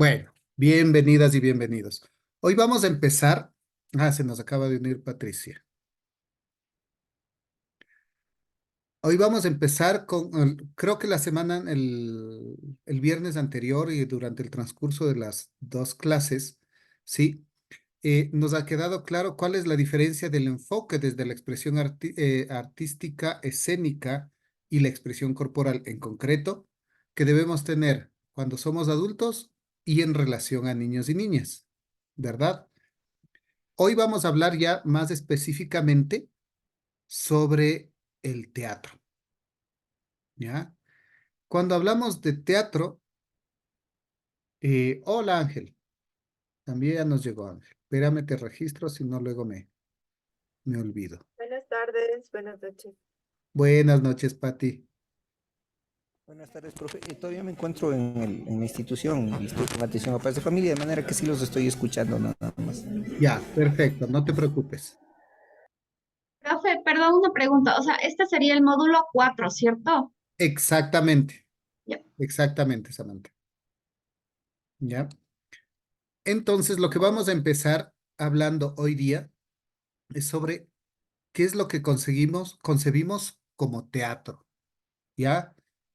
Bueno, bienvenidas y bienvenidos. Hoy vamos a empezar. Se nos acaba de unir Patricia. Hoy vamos a empezar creo que la semana, el viernes anterior y durante el transcurso de las dos clases, sí, nos ha quedado claro cuál es la diferencia del enfoque desde la expresión artística, escénica y la expresión corporal en concreto que debemos tener cuando somos adultos y en relación a niños y niñas, ¿verdad? Hoy vamos a hablar ya más específicamente sobre el teatro, ¿ya? Cuando hablamos de teatro, hola Ángel, también ya nos llegó Ángel. Espérame, te registro, si no luego me olvido. Buenas tardes, buenas noches. Buenas noches, Pati. Buenas tardes, profe. Todavía me encuentro en la institución y estoy con atención a padres de familia, de manera que sí los estoy escuchando nada más. Ya, perfecto, no te preocupes. Profe, perdón, una pregunta. O sea, este sería el módulo 4, ¿cierto? Exactamente, Ya. exactamente, Samantha. ¿Ya? Entonces, lo que vamos a empezar hablando hoy día es sobre qué es lo que concebimos como teatro. ¿Ya?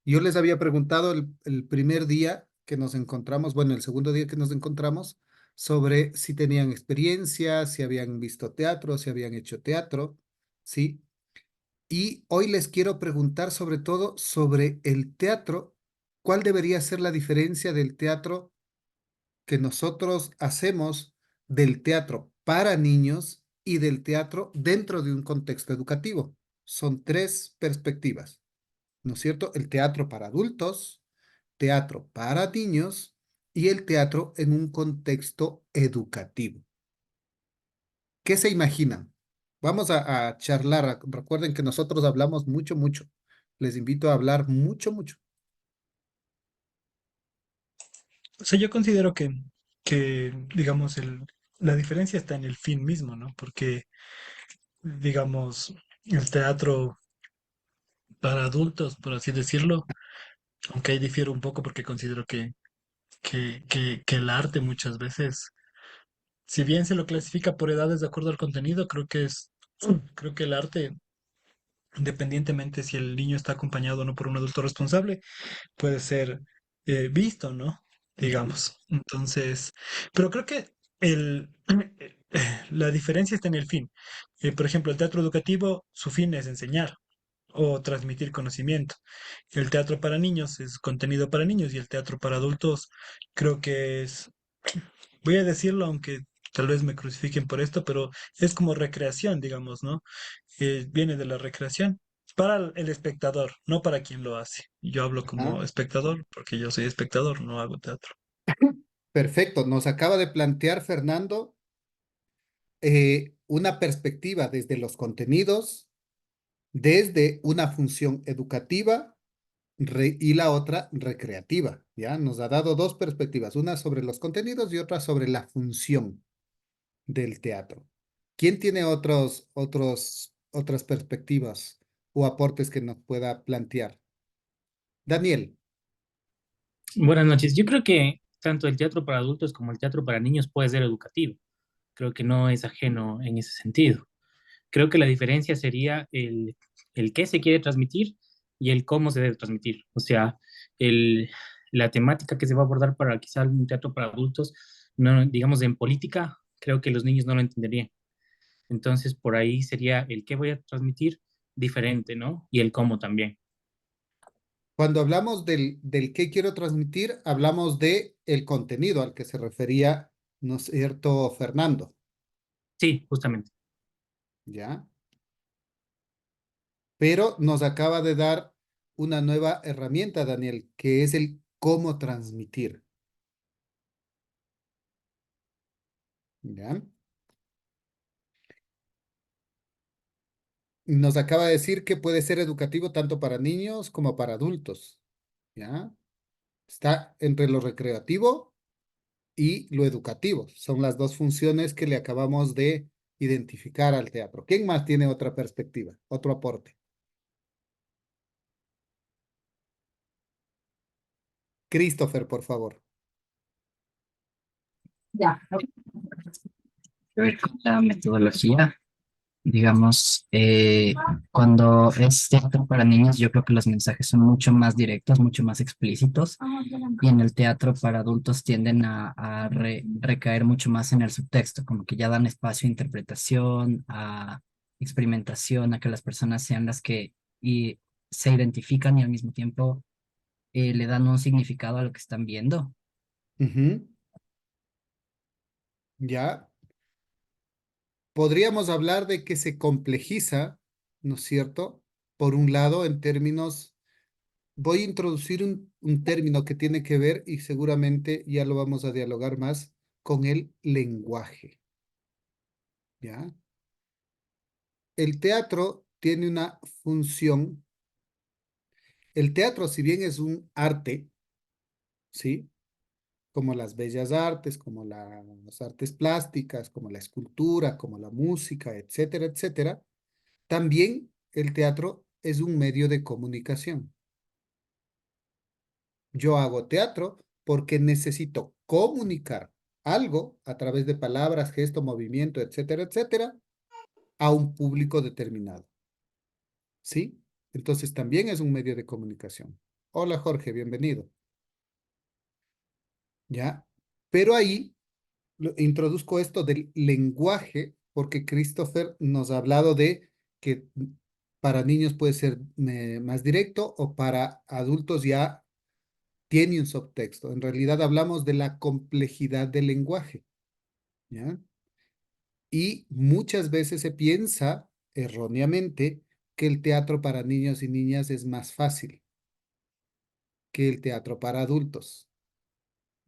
Yo les había preguntado el primer día que nos encontramos, bueno, el segundo día que nos encontramos, sobre si tenían experiencia, si habían visto teatro, si habían hecho teatro, ¿sí? Y hoy les quiero preguntar sobre todo sobre el teatro, ¿cuál debería ser la diferencia del teatro que nosotros hacemos del teatro para niños y del teatro dentro de un contexto educativo? Son tres perspectivas. ¿No es cierto? El teatro para adultos, teatro para niños y el teatro en un contexto educativo. ¿Qué se imaginan? Vamos a charlar. Recuerden que nosotros hablamos mucho, mucho. Les invito a hablar mucho, mucho. O sea, yo considero digamos, la diferencia está en el fin mismo, ¿no? Porque, digamos, el teatro para adultos, por así decirlo, aunque ahí difiero un poco porque considero que el arte muchas veces, si bien se lo clasifica por edades de acuerdo al contenido, creo que el arte, independientemente si el niño está acompañado o no por un adulto responsable, puede ser visto, ¿no? Digamos. Entonces, pero creo que el, la diferencia está en el fin. Por ejemplo, el teatro educativo, su fin es enseñar o transmitir conocimiento. El teatro para niños es contenido para niños y el teatro para adultos creo que es, voy a decirlo aunque tal vez me crucifiquen por esto, pero es como recreación, digamos, ¿no? Viene de la recreación. Para el espectador, no para quien lo hace. Yo hablo Ah, como espectador porque yo soy espectador, no hago teatro. perfecto. Nos acaba de plantear Fernando una perspectiva desde los contenidos, desde una función educativa y la otra recreativa. ¿Ya? Nos ha dado dos perspectivas, una sobre los contenidos y otra sobre la función del teatro. ¿Quién tiene otras perspectivas o aportes que nos pueda plantear? Daniel. Buenas noches. Yo creo que tanto el teatro para adultos como el teatro para niños puede ser educativo. Creo que no es ajeno en ese sentido. Creo que la diferencia sería el qué se quiere transmitir y el cómo se debe transmitir. O sea, el, la temática que se va a abordar para quizá un teatro para adultos, no, digamos en política, creo que los niños no lo entenderían. Entonces, por ahí sería el qué voy a transmitir diferente, ¿no? Y el cómo también. Cuando hablamos del qué quiero transmitir, hablamos de el contenido al que se refería, ¿no es cierto, Fernando? Sí, justamente. ¿Ya? Pero nos acaba de dar una nueva herramienta, Daniel, que es el cómo transmitir. ¿Ya? Nos acaba de decir que puede ser educativo tanto para niños como para adultos. ¿Ya? Está entre lo recreativo y lo educativo. Son las dos funciones que le acabamos de identificar al teatro. ¿Quién más tiene otra perspectiva, otro aporte? Christopher, por favor. Ya. A ver, con la metodología, digamos, cuando es teatro para niños, yo creo que los mensajes son mucho más directos, mucho más explícitos, y en el teatro para adultos tienden a recaer mucho más en el subtexto, como que ya dan espacio a interpretación, a experimentación, a que las personas sean las que se identifican y al mismo tiempo le dan un significado a lo que están viendo. Ujú. Ya. Podríamos hablar de que se complejiza, ¿no es cierto? Por un lado, en términos, voy a introducir un término que tiene que ver, y seguramente ya lo vamos a dialogar más, con el lenguaje, ¿ya? El teatro tiene una función. El teatro, si bien es un arte, ¿sí? Como las bellas artes, como las artes plásticas, como la escultura, como la música, etcétera, etcétera, también el teatro es un medio de comunicación. Yo hago teatro porque necesito comunicar algo a través de palabras, gesto, movimiento, etcétera, etcétera, a un público determinado. ¿Sí? Entonces también es un medio de comunicación. Hola Jorge, bienvenido. ¿Ya? Pero ahí introduzco esto del lenguaje porque Christopher nos ha hablado de que para niños puede ser más directo o para adultos ya tiene un subtexto. En realidad hablamos de la complejidad del lenguaje, ¿ya? Y muchas veces se piensa erróneamente que el teatro para niños y niñas es más fácil que el teatro para adultos.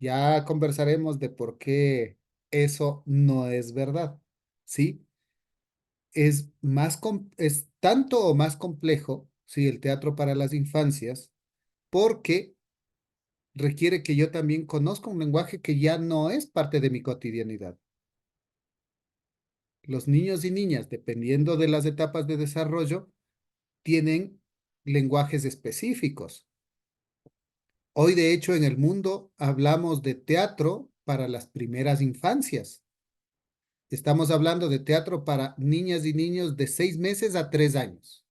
Ya conversaremos de por qué eso no es verdad, ¿sí? Es tanto o más complejo, sí, el teatro para las infancias, porque requiere que yo también conozca un lenguaje que ya no es parte de mi cotidianidad. Los niños y niñas, dependiendo de las etapas de desarrollo, tienen lenguajes específicos. Hoy, de hecho, en el mundo hablamos de teatro para las primeras infancias. Estamos hablando de teatro para niñas y niños de 6 meses a 3 años,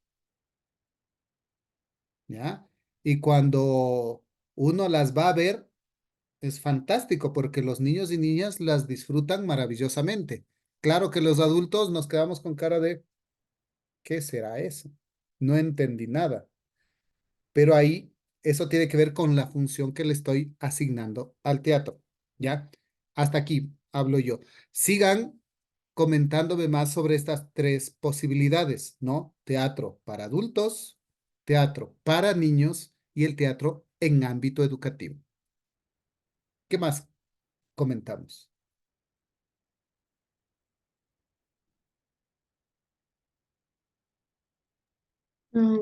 ¿ya? Y cuando uno las va a ver, es fantástico porque los niños y niñas las disfrutan maravillosamente. Claro que los adultos nos quedamos con cara de, ¿qué será eso? No entendí nada. Pero ahí eso tiene que ver con la función que le estoy asignando al teatro, ¿ya? Hasta aquí hablo yo. Sigan comentándome más sobre estas tres posibilidades, ¿no? Teatro para adultos, teatro para niños y el teatro en ámbito educativo. ¿Qué más comentamos?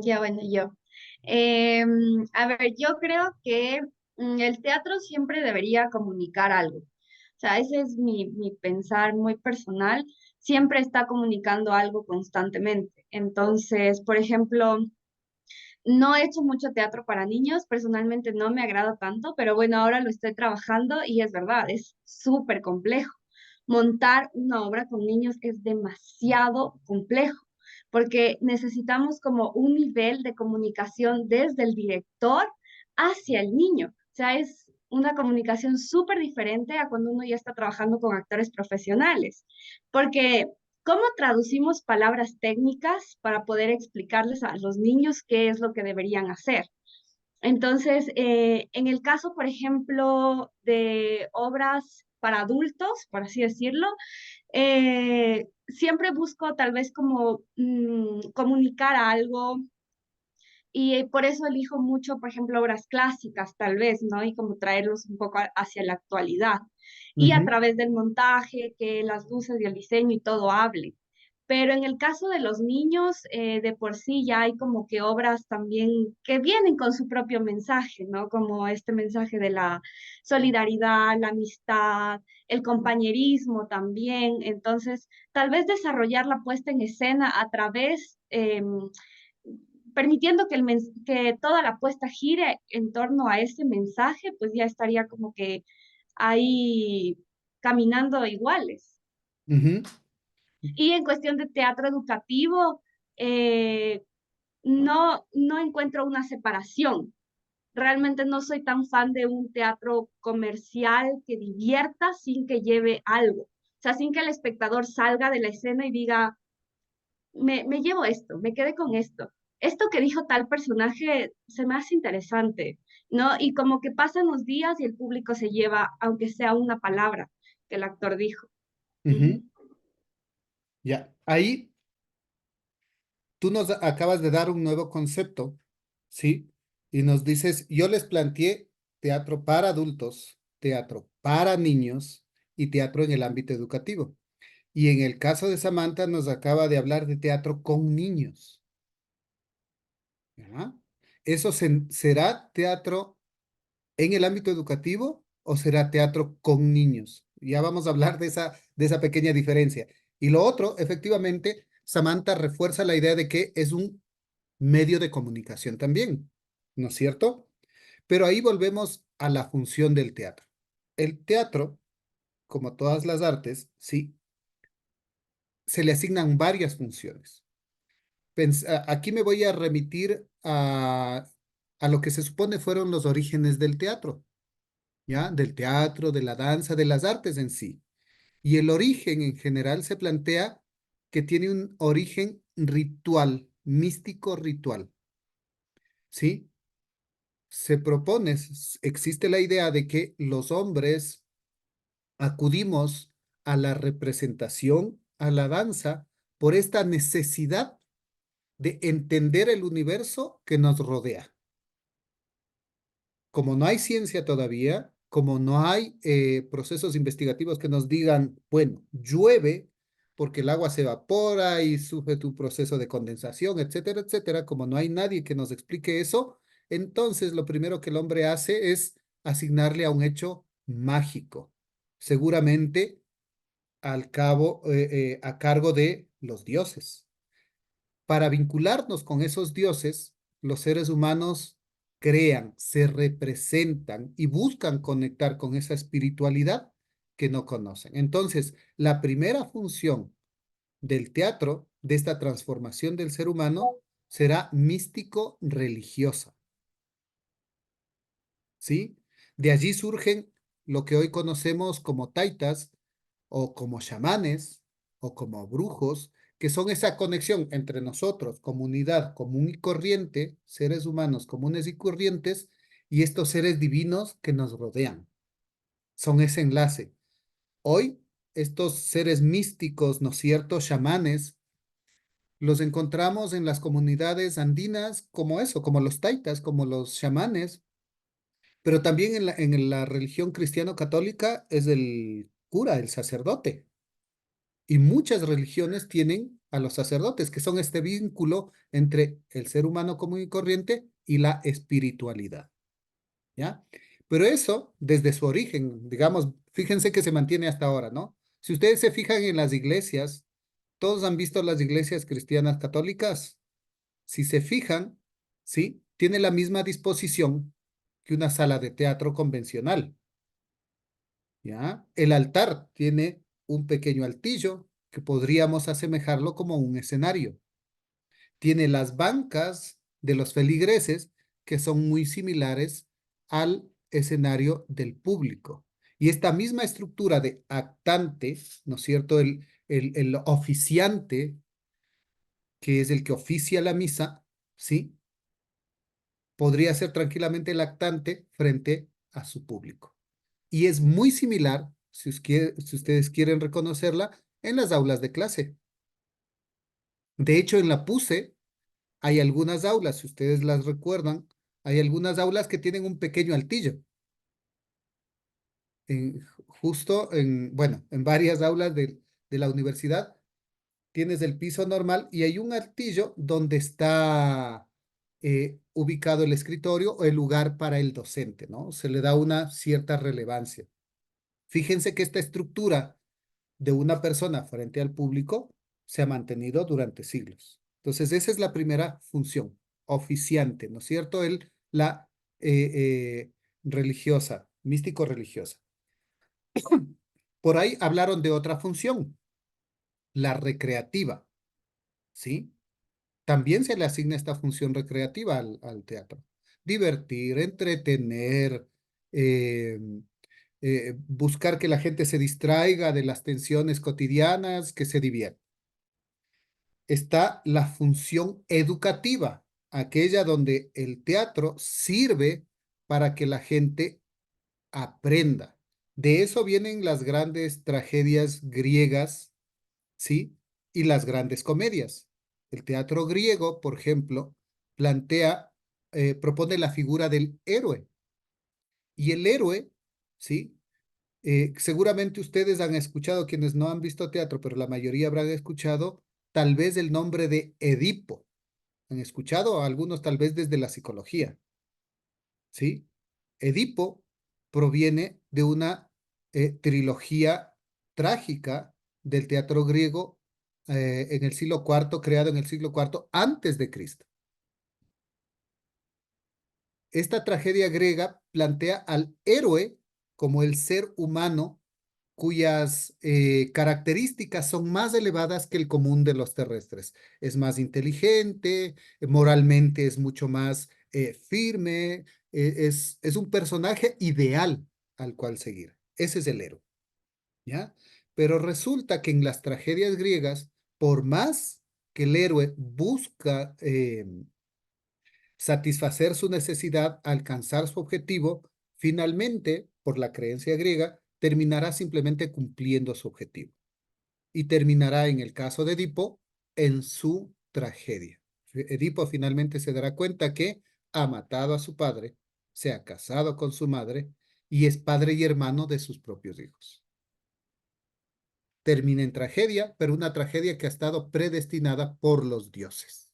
Ya bueno, yo. A ver, yo creo que el teatro siempre debería comunicar algo. O sea, ese es mi pensar muy personal. Siempre está comunicando algo constantemente. Entonces, por ejemplo, no he hecho mucho teatro para niños, personalmente no me agrada tanto, pero bueno, ahora lo estoy trabajando y es verdad, es súper complejo. Montar una obra con niños es demasiado complejo, porque necesitamos como un nivel de comunicación desde el director hacia el niño. O sea, es una comunicación súper diferente a cuando uno ya está trabajando con actores profesionales, porque ¿cómo traducimos palabras técnicas para poder explicarles a los niños qué es lo que deberían hacer? Entonces, en el caso, por ejemplo, de obras para adultos, por así decirlo, siempre busco tal vez como comunicar algo y por eso elijo mucho, por ejemplo, obras clásicas, tal vez, ¿no? Y como traerlos un poco hacia la actualidad. Y a Ujú. través del montaje, que las luces y el diseño y todo hable. Pero en el caso de los niños, de por sí ya hay como que obras también que vienen con su propio mensaje, ¿no? Como este mensaje de la solidaridad, la amistad, el compañerismo también. Entonces, tal vez desarrollar la puesta en escena a través, permitiendo que, que toda la puesta gire en torno a ese mensaje, pues ya estaría como que ahí caminando iguales. Ujú. Y en cuestión de teatro educativo, no encuentro una separación. Realmente no soy tan fan de un teatro comercial que divierta sin que lleve algo. O sea, sin que el espectador salga de la escena y diga, me llevo esto, me quedé con esto. Esto que dijo tal personaje se me hace interesante, ¿no? Y como que pasan los días y el público se lleva, aunque sea una palabra que el actor dijo. Ujú. Ya, ahí tú nos acabas de dar un nuevo concepto, ¿sí? Y nos dices, yo les planteé teatro para adultos, teatro para niños y teatro en el ámbito educativo. Y en el caso de Samantha nos acaba de hablar de teatro con niños. ¿Ya? ¿Eso será teatro en el ámbito educativo o será teatro con niños? Ya vamos a hablar de esa pequeña diferencia. Y lo otro, efectivamente, Samantha refuerza la idea de que es un medio de comunicación también, ¿no es cierto? Pero ahí volvemos a la función del teatro. El teatro, como todas las artes, sí, se le asignan varias funciones. Aquí me voy a remitir a lo que se supone fueron los orígenes del teatro, ¿ya? Del teatro, de la danza, de las artes en sí. Y el origen en general se plantea que tiene un origen ritual, místico ritual, ¿sí? Se propone, existe la idea de que los hombres acudimos a la representación, a la danza, por esta necesidad de entender el universo que nos rodea. Como no hay ciencia todavía, como no hay procesos investigativos que nos digan, bueno, llueve porque el agua se evapora y sufre tu proceso de condensación, etcétera, etcétera, como no hay nadie que nos explique eso, entonces lo primero que el hombre hace es asignarle a un hecho mágico, seguramente a cargo de los dioses. Para vincularnos con esos dioses, los seres humanos crean, se representan y buscan conectar con esa espiritualidad que no conocen. Entonces, la primera función del teatro, de esta transformación del ser humano, será místico-religiosa, ¿sí? De allí surgen lo que hoy conocemos como taitas o como chamanes o como brujos, que son esa conexión entre nosotros, comunidad común y corriente, seres humanos comunes y corrientes, y estos seres divinos que nos rodean. Son ese enlace. Hoy, estos seres místicos, ¿no es cierto?, chamanes, los encontramos en las comunidades andinas como eso, como los taitas, como los chamanes, pero también en la religión cristiano-católica es el cura, el sacerdote. Y muchas religiones tienen a los sacerdotes, que son este vínculo entre el ser humano común y corriente y la espiritualidad, ¿ya? Pero eso, desde su origen, digamos, fíjense que se mantiene hasta ahora, ¿no? Si ustedes se fijan en las iglesias, todos han visto las iglesias cristianas católicas. Si se fijan, ¿sí? Tiene la misma disposición que una sala de teatro convencional. ¿Ya? El altar tiene un pequeño altillo que podríamos asemejarlo como un escenario. Tiene las bancas de los feligreses que son muy similares al escenario del público. Y esta misma estructura de actante, ¿no es cierto? El oficiante, que es el que oficia la misa, ¿sí? Podría ser tranquilamente el actante frente a su público. Y es muy similar, si ustedes quieren reconocerla, en las aulas de clase. De hecho, en la PUSE hay algunas aulas, si ustedes las recuerdan, hay algunas aulas que tienen un pequeño altillo. Justo bueno, en varias aulas de la universidad tienes el piso normal y hay un altillo donde está ubicado el escritorio o el lugar para el docente, ¿no? Se le da una cierta relevancia. Fíjense que esta estructura de una persona frente al público se ha mantenido durante siglos. Entonces, esa es la primera función, oficiante, ¿no es cierto? La religiosa, místico-religiosa. Por ahí hablaron de otra función, la recreativa, ¿sí? También se le asigna esta función recreativa al teatro. Divertir, entretener, eh, buscar que la gente se distraiga de las tensiones cotidianas, que se divierta. Está la función educativa, aquella donde el teatro sirve para que la gente aprenda. De eso vienen las grandes tragedias griegas, ¿sí? Y las grandes comedias. El teatro griego, por ejemplo, propone la figura del héroe. Y el héroe, ¿sí? Seguramente ustedes han escuchado, quienes no han visto teatro, pero la mayoría habrán escuchado tal vez el nombre de Edipo. ¿Han escuchado? Algunos tal vez desde la psicología, ¿sí? Edipo proviene de una trilogía trágica del teatro griego en el siglo IV, creado en el siglo IV antes de Cristo. Esta tragedia griega plantea al héroe como el ser humano cuyas características son más elevadas que el común de los terrestres. Es más inteligente, moralmente es mucho más firme, es un personaje ideal al cual seguir. Ese es el héroe, ¿ya? Pero resulta que en las tragedias griegas, por más que el héroe busca satisfacer su necesidad, alcanzar su objetivo, finalmente, por la creencia griega, terminará simplemente cumpliendo su objetivo. Y terminará, en el caso de Edipo, en su tragedia. Edipo finalmente se dará cuenta que ha matado a su padre, se ha casado con su madre y es padre y hermano de sus propios hijos. Termina en tragedia, pero una tragedia que ha estado predestinada por los dioses.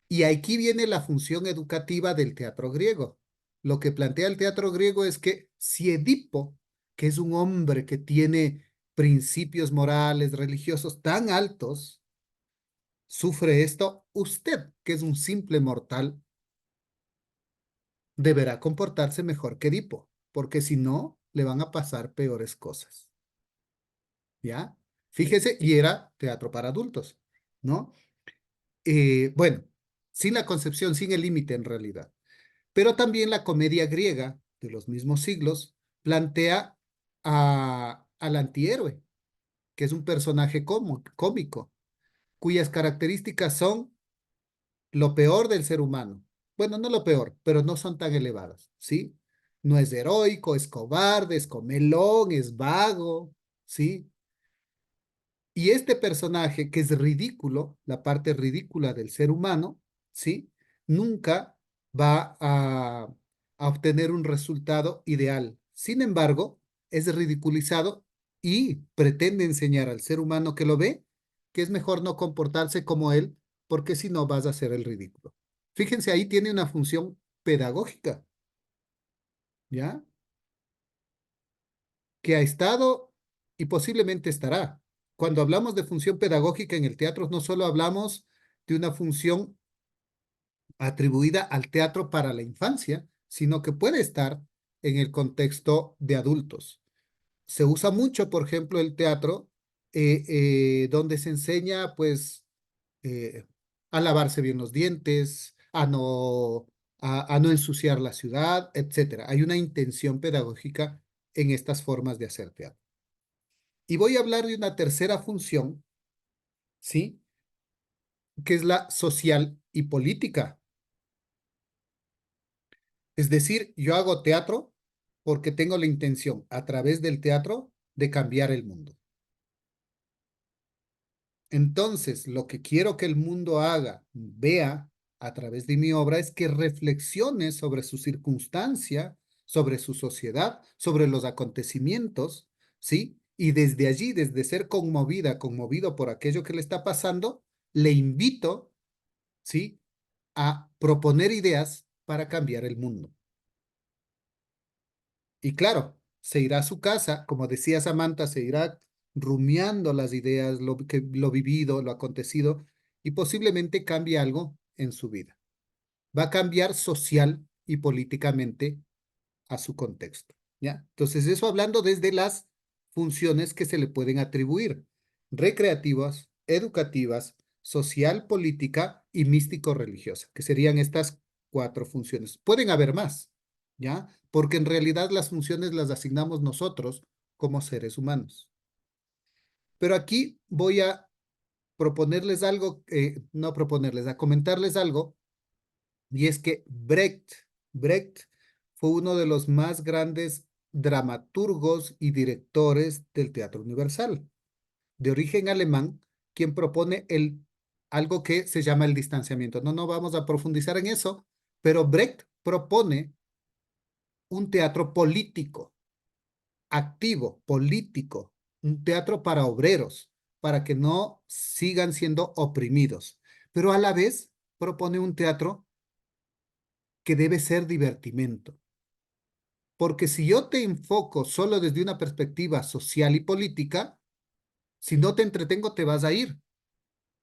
Y aquí viene la función educativa del teatro griego. Lo que plantea el teatro griego es que si Edipo, que es un hombre que tiene principios morales, religiosos tan altos, sufre esto, usted, que es un simple mortal, deberá comportarse mejor que Edipo, porque si no, le van a pasar peores cosas. ¿Ya? Fíjese, y era teatro para adultos, ¿no? Bueno, sin la concepción, sin el límite en realidad. Pero también la comedia griega de los mismos siglos plantea al antihéroe, que es un personaje cómico, cuyas características son lo peor del ser humano. Bueno, no lo peor, pero no son tan elevadas, ¿sí? No es heroico, es cobarde, es comelón, es vago, ¿sí? Y este personaje, que es ridículo, la parte ridícula del ser humano, ¿sí? Nunca va a obtener un resultado ideal. Sin embargo, es ridiculizado y pretende enseñar al ser humano que lo ve que es mejor no comportarse como él, porque si no vas a hacer el ridículo. Fíjense, ahí tiene una función pedagógica, ¿ya? Que ha estado y posiblemente estará. Cuando hablamos de función pedagógica en el teatro, no solo hablamos de una función atribuida al teatro para la infancia, sino que puede estar en el contexto de adultos. Se usa mucho, por ejemplo, el teatro donde se enseña, pues, eh, a lavarse bien los dientes, a no ensuciar la ciudad, etcétera. Hay una intención pedagógica en estas formas de hacer teatro. Y voy a hablar de una tercera función, ¿sí? Que es la social y política. Es decir, yo hago teatro porque tengo la intención, a través del teatro, de cambiar el mundo. Entonces, lo que quiero que el mundo haga, vea a través de mi obra, es que reflexione sobre su circunstancia, sobre su sociedad, sobre los acontecimientos, ¿sí? Y desde allí, desde ser conmovido por aquello que le está pasando, le invito, ¿sí? A proponer ideas para cambiar el mundo. Y claro, se irá a su casa, como decía Samantha, se irá rumiando las ideas, lo vivido, lo acontecido, y posiblemente cambie algo en su vida. Va a cambiar social y políticamente a su contexto, ¿ya? Entonces, eso hablando desde las funciones que se le pueden atribuir: recreativas, educativas, social, política y místico-religiosa, que serían estas 4 funciones. Pueden haber más, ¿ya? Porque en realidad las funciones las asignamos nosotros como seres humanos. Pero aquí voy a proponerles algo, no proponerles, a comentarles algo, y es que Brecht fue uno de los más grandes dramaturgos y directores del teatro universal, de origen alemán, quien propone algo que se llama el distanciamiento. No vamos a profundizar en eso, pero Brecht propone un teatro político, activo, político, un teatro para obreros, para que no sigan siendo oprimidos, pero a la vez propone un teatro que debe ser divertimento. Porque si yo te enfoco solo desde una perspectiva social y política, si no te entretengo, te vas a ir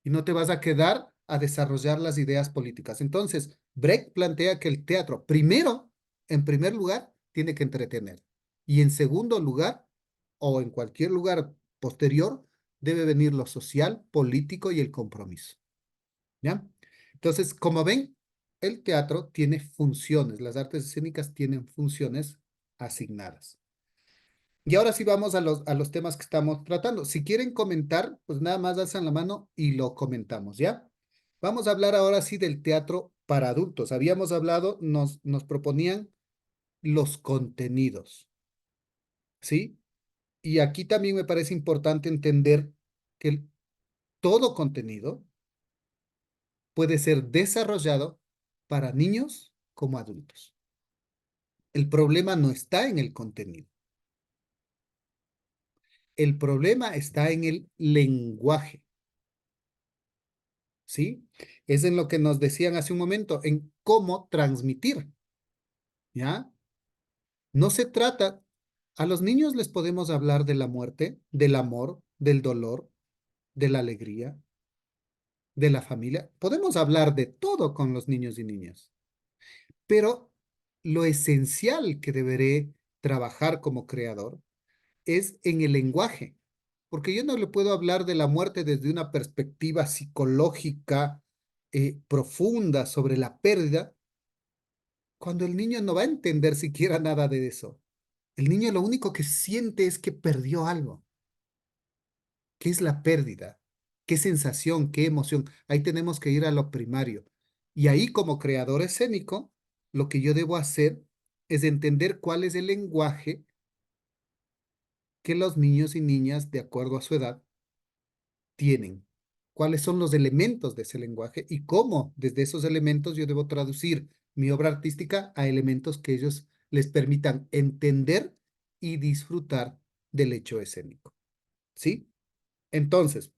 y no te vas a quedar a desarrollar las ideas políticas. Entonces, Brecht plantea que el teatro, primero, en primer lugar, tiene que entretener. Y en segundo lugar, o en cualquier lugar posterior, debe venir lo social, político y el compromiso. ¿Ya? Entonces, como ven, el teatro tiene funciones, las artes escénicas tienen funciones asignadas. Y ahora sí vamos a los temas que estamos tratando. Si quieren comentar, pues nada más alzan la mano y lo comentamos, ¿ya? Vamos a hablar ahora sí del teatro para adultos. Habíamos hablado, nos proponían los contenidos, ¿sí? Y aquí también me parece importante entender que todo contenido puede ser desarrollado para niños como adultos. El problema no está en el contenido. El problema está en el lenguaje, ¿sí? Es en lo que nos decían hace un momento, en cómo transmitir, ¿ya? No se trata, a los niños les podemos hablar de la muerte, del amor, del dolor, de la alegría, de la familia. Podemos hablar de todo con los niños y niñas, pero lo esencial que deberé trabajar como creador es en el lenguaje, porque yo no le puedo hablar de la muerte desde una perspectiva psicológica profunda sobre la pérdida, cuando el niño no va a entender siquiera nada de eso. El niño lo único que siente es que perdió algo. ¿Qué es la pérdida? ¿Qué sensación? ¿Qué emoción? Ahí tenemos que ir a lo primario. Y ahí como creador escénico, lo que yo debo hacer es entender cuál es el lenguaje que los niños y niñas, de acuerdo a su edad, tienen, cuáles son los elementos de ese lenguaje y cómo desde esos elementos yo debo traducir mi obra artística a elementos que ellos les permitan entender y disfrutar del hecho escénico. ¿Sí? Entonces,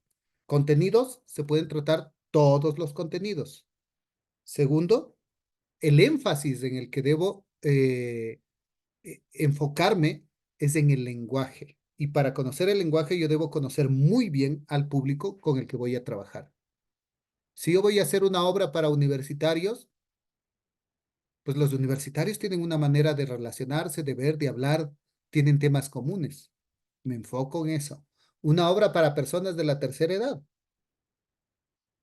contenidos, se pueden tratar todos los contenidos. Segundo, el énfasis en el que debo enfocarme es en el lenguaje. Y para conocer el lenguaje yo debo conocer muy bien al público con el que voy a trabajar. Si yo voy a hacer una obra para universitarios, pues los universitarios tienen una manera de relacionarse, de ver, de hablar, tienen temas comunes. Me enfoco en eso. Una obra para personas de la tercera edad.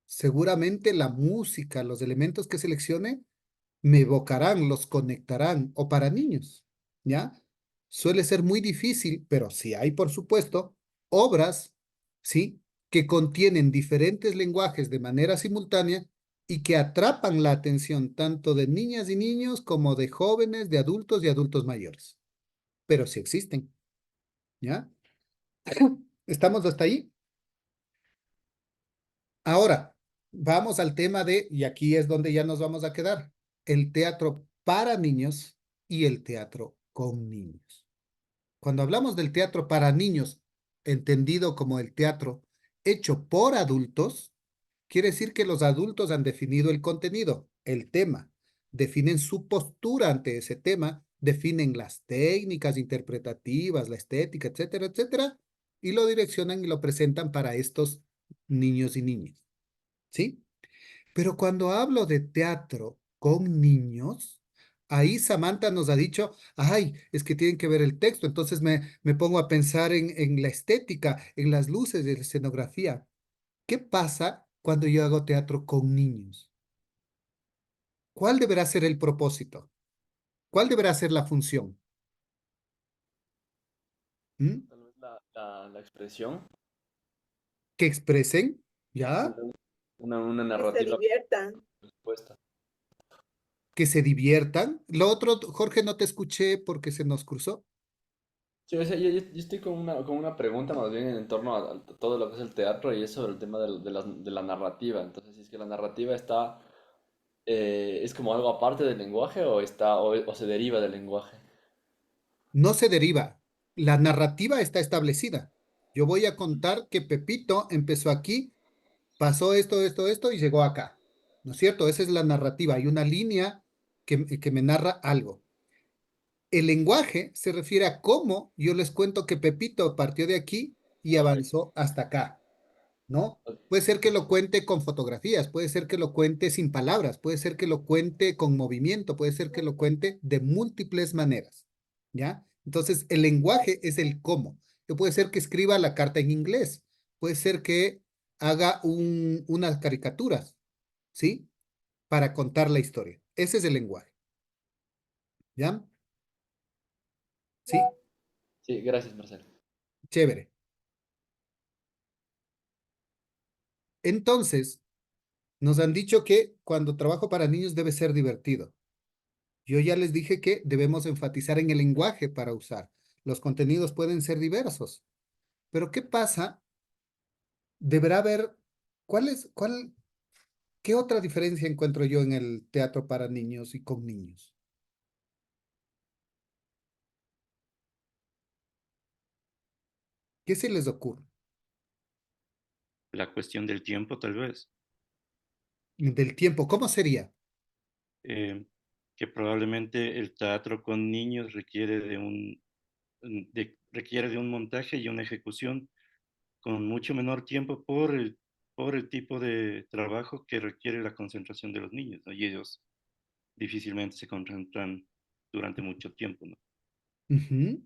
Seguramente la música, los elementos que seleccione, me evocarán, los conectarán, o para niños, ¿ya? Suele ser muy difícil, pero sí hay, por supuesto, obras, ¿sí? Que contienen diferentes lenguajes de manera simultánea y que atrapan la atención tanto de niñas y niños como de jóvenes, de adultos y adultos mayores. Pero sí existen, ¿ya? ¿Estamos hasta ahí? Ahora, vamos al tema de, y aquí es donde ya nos vamos a quedar, el teatro para niños y el teatro con niños. Cuando hablamos del teatro para niños, entendido como el teatro hecho por adultos, quiere decir que los adultos han definido el contenido, el tema, definen su postura ante ese tema, definen las técnicas interpretativas, la estética, etcétera, etcétera, y lo direccionan y lo presentan para estos niños y niñas, ¿sí? Pero cuando hablo de teatro con niños, Ahí Samantha nos ha dicho, ay, es que tienen que ver el texto, entonces me pongo a pensar en la estética, en las luces de la escenografía. ¿Qué pasa cuando yo hago teatro con niños? ¿Cuál deberá ser el propósito? ¿Cuál deberá ser la función? ¿Mm? Tal vez la expresión, Que expresen, ¿ya? una, una Que se narrativa diviertan. respuesta. Que se diviertan. Lo otro, Jorge, no te escuché porque se nos cruzó. Sí, o sea, yo estoy con una pregunta más bien en torno a todo lo que es el teatro y es sobre el tema de la narrativa. Entonces, si es que la narrativa está, es como algo aparte del lenguaje o está, o se deriva del lenguaje. No se deriva. La narrativa está establecida. Yo voy a contar que Pepito empezó aquí, pasó esto y llegó acá. ¿No es cierto? Esa es la narrativa. Hay una línea que me narra algo. El lenguaje se refiere a cómo yo les cuento que Pepito partió de aquí y avanzó hasta acá, ¿no? Puede ser que lo cuente con fotografías, puede ser que lo cuente sin palabras, puede ser que lo cuente con movimiento, puede ser que lo cuente de múltiples maneras, ¿ya? Entonces, el lenguaje es el cómo. Que puede ser que escriba la carta en inglés, puede ser que haga unas caricaturas, ¿sí? Para contar la historia. Ese es el lenguaje, ¿ya? Sí, Sí, gracias, Marcelo. chévere. Entonces, nos han dicho que cuando trabajo para niños debe ser divertido. Yo ya les dije que debemos enfatizar en el lenguaje para usar. Los contenidos pueden ser diversos. Pero ¿qué pasa? Deberá haber, qué otra diferencia encuentro yo en el teatro para niños y con niños? ¿Qué se les ocurre? La cuestión del tiempo, tal vez, Del tiempo, ¿cómo sería? eh, que probablemente el teatro con niños requiere de un montaje y una ejecución con mucho menor tiempo por el tipo de trabajo que requiere la concentración de los niños, ¿no? Y ellos difícilmente se concentran durante mucho tiempo, ¿no? Ujú.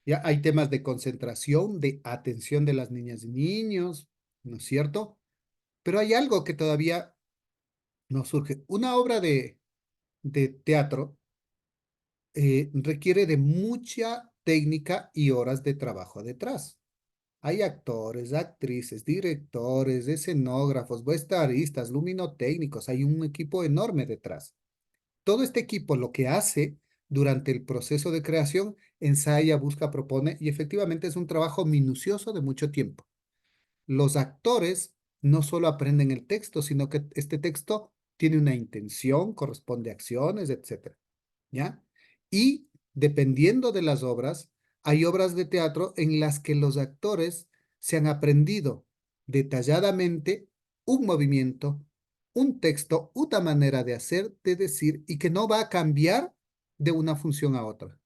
Ya hay temas de concentración, de atención de las niñas y niños, ¿no es cierto? Pero hay algo que todavía no surge. Una obra de teatro requiere de mucha técnica y horas de trabajo detrás. Hay actores, actrices, directores, escenógrafos, vestuaristas, luminotécnicos, hay un equipo enorme detrás. Todo este equipo lo que hace durante el proceso de creación, ensaya, busca, propone y efectivamente es un trabajo minucioso de mucho tiempo. Los actores no solo aprenden el texto, sino que este texto tiene una intención, corresponde a acciones, etcétera. ¿Ya? Y dependiendo de las obras, hay obras de teatro en las que los actores se han aprendido detalladamente un movimiento, un texto, una manera de hacer, de decir, y que no va a cambiar de una función a otra.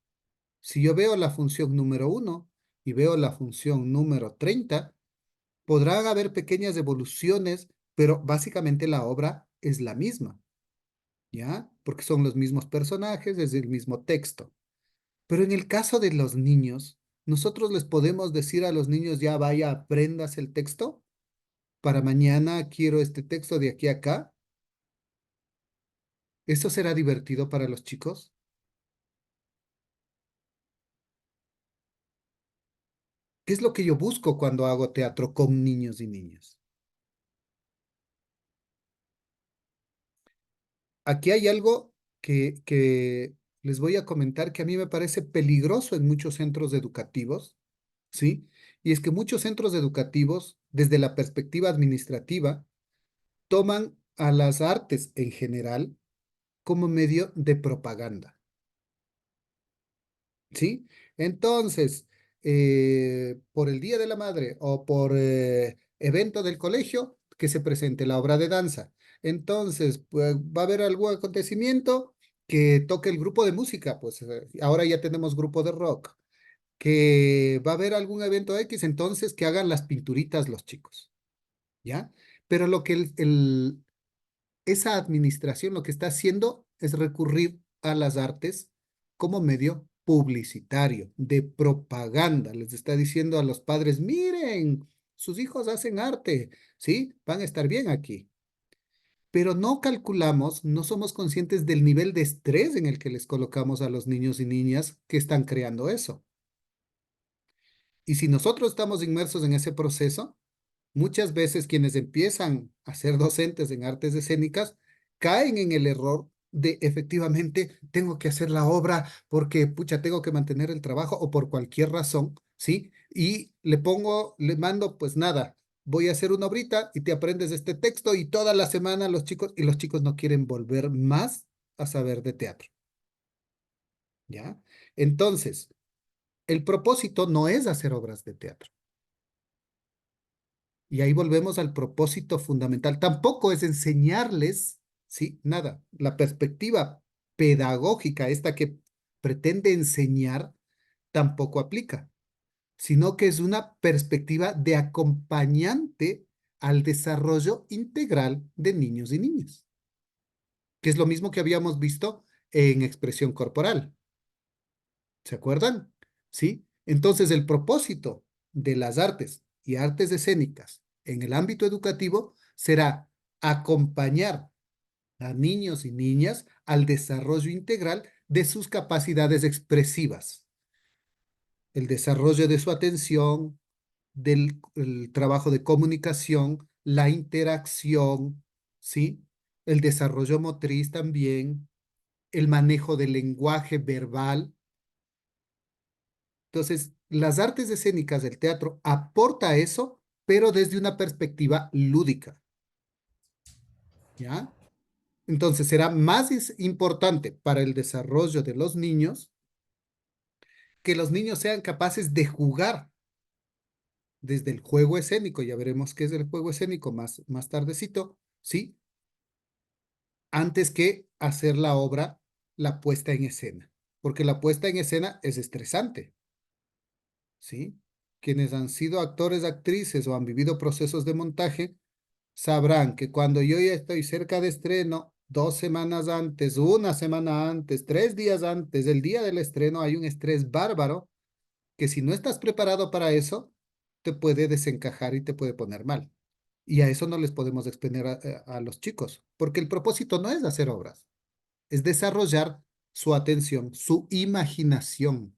Si yo veo la función número 1 y veo la función número 30, podrán haber pequeñas evoluciones, pero básicamente la obra es la misma. ¿Ya? Porque son los mismos personajes, es el mismo texto. Pero en el caso de los niños, nosotros les podemos decir a los niños, ya vaya, aprendas el texto, para mañana quiero este texto de aquí a acá. ¿Eso será divertido para los chicos? ¿Qué es lo que yo busco cuando hago teatro con niños y niñas? Aquí hay algo que les voy a comentar que a mí me parece peligroso en muchos centros educativos, ¿sí? Y es que muchos centros educativos, desde la perspectiva administrativa, toman a las artes en general como medio de propaganda, ¿sí? Entonces, por el Día de la Madre o por evento del colegio, que se presente la obra de danza. Entonces, pues, va a haber algún acontecimiento que toque el grupo de música, pues ahora ya tenemos grupo de rock, que va a haber algún evento X, entonces que hagan las pinturitas los chicos, ¿ya? Pero lo que esa administración lo que está haciendo es recurrir a las artes como medio publicitario, de propaganda. Les está diciendo a los padres, miren, sus hijos hacen arte, ¿sí? Van a estar bien aquí. Pero no calculamos, no somos conscientes del nivel de estrés en el que les colocamos a los niños y niñas que están creando eso. Y si nosotros estamos inmersos en ese proceso, muchas veces quienes empiezan a ser docentes en artes escénicas caen en el error de efectivamente tengo que hacer la obra porque pucha tengo que mantener el trabajo o por cualquier razón, ¿sí? Y le mando pues nada, voy a hacer una obrita y te aprendes este texto y toda la semana los chicos no quieren volver más a saber de teatro, ¿ya? Entonces, el propósito no es hacer obras de teatro. Y ahí volvemos al propósito fundamental. Tampoco es enseñarles, ¿sí? Nada. La perspectiva pedagógica, esta que pretende enseñar, tampoco aplica, sino que es una perspectiva de acompañante al desarrollo integral de niños y niñas, que es lo mismo que habíamos visto en expresión corporal. ¿Se acuerdan? ¿Sí? Entonces, el propósito de las artes y artes escénicas en el ámbito educativo será acompañar a niños y niñas al desarrollo integral de sus capacidades expresivas, el desarrollo de su atención, del el trabajo de comunicación, la interacción, ¿sí? El desarrollo motriz también, el manejo del lenguaje verbal. Entonces, las artes escénicas del teatro aporta eso, pero desde una perspectiva lúdica, ¿ya? Entonces, será más importante para el desarrollo de los niños que los niños sean capaces de jugar desde el juego escénico, ya veremos qué es el juego escénico más tardecito, ¿sí? Antes que hacer la obra, la puesta en escena, porque la puesta en escena es estresante. ¿Sí? Quienes han sido actores, actrices o han vivido procesos de montaje, sabrán que cuando yo ya estoy cerca de estreno, 2 semanas antes, una semana antes, 3 días antes del día del estreno, hay un estrés bárbaro que si no estás preparado para eso, te puede desencajar y te puede poner mal. Y a eso no les podemos exponer a los chicos, porque el propósito no es hacer obras, es desarrollar su atención, su imaginación,